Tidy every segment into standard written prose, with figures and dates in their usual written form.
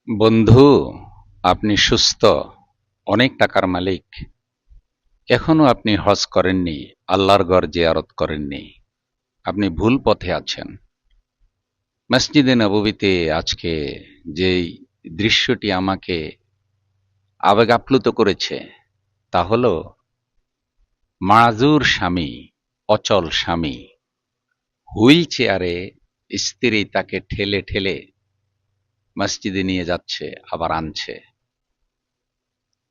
বন্ধু, আপনি সুস্থ, অনেক টাকার মালিক, এখনো আপনি হজ করেননি, আল্লাহর ঘর জিয়ারত করেননি। আপনি ভুল পথে আছেন। মসজিদে নববীতে আজকে যেই দৃশ্যটি আমাকে আবেগ আপ্লুত করেছে তা হলো মাযুর স্বামী, অচল স্বামী, হুইল চেয়ারে স্ত্রী তাকে ঠেলে ঠেলে মসজিদে নিয়ে যাচ্ছে, আবার আনছে।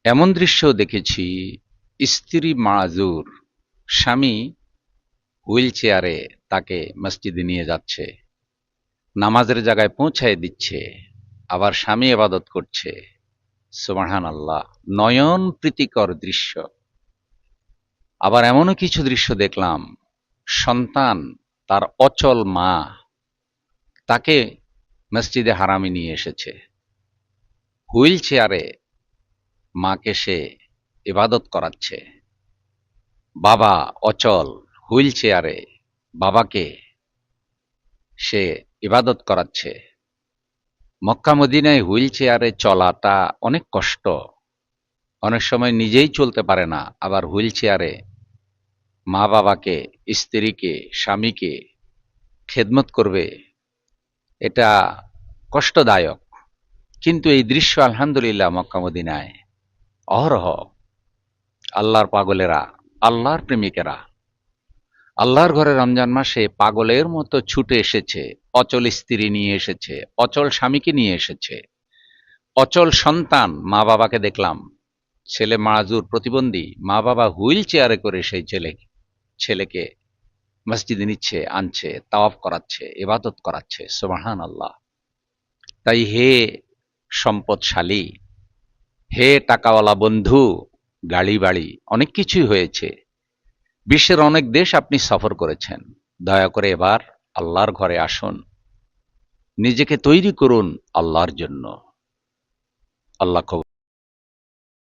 এমন দৃশ্য দেখেছি, স্ত্রী মাযুর, স্বামী হুইল চেয়ারে তাকে মসজিদে নিয়ে যাচ্ছে, নামাজের জায়গায় পৌঁছায় দিচ্ছে, আবার স্বামী ইবাদত করছে। সুবহানাল্লাহ, নয়ন প্রীতিকর দৃশ্য। আবার এমনও কিছু দৃশ্য দেখলাম, সন্তান তার অচল মা তাকে মসজিদে হারামে নিয়ে এসেছে, হুইল চেয়ারে মাকে সে ইবাদত করাচ্ছে। বাবা অচল, হুইল চেয়ারে বাবাকে সে ইবাদত করাচ্ছে। মক্কা মদিনায় হুইল চেয়ারে চলাটা অনেক কষ্ট, অনেক সময় নিজেই চলতে পারে না, আবার হুইল চেয়ারে মা বাবাকে, স্ত্রীকে, স্বামীকে খেদমত করবে, এটা কষ্টদায়ক। কিন্তু এই দৃশ্য আলহামদুলিল্লাহ মক্কা মদিনায় অহরহ আল্লাহর পাগলেরা, আল্লাহর প্রেমিকেরা আল্লাহর ঘরে রমজান মাসে পাগলের মতো ছুটে এসেছে। অচল স্ত্রী নিয়ে এসেছে, অচল স্বামীকে নিয়ে এসেছে, অচল সন্তান মা বাবাকে দেখলাম। ছেলে মাযুর, প্রতিবন্ধী, মা বাবা হুইল চেয়ারে করে সেই ছেলেকে মসজিদে নিচ্ছে, আনছে, তাওয়াফ করাচ্ছে, ইবাদত করাচ্ছে। সুবহানাল্লাহ। তাই হে সম্পদশালী, হে টাকাওয়ালা বন্ধু, গাড়ি বাড়ি অনেক কিছুই হয়েছে, বিশ্বের অনেক দেশ আপনি সফর করেছেন, দয়া করে এবার আল্লাহর ঘরে আসুন, নিজেকে তৈরি করুন আল্লাহর জন্য। আল্লাহ কবুল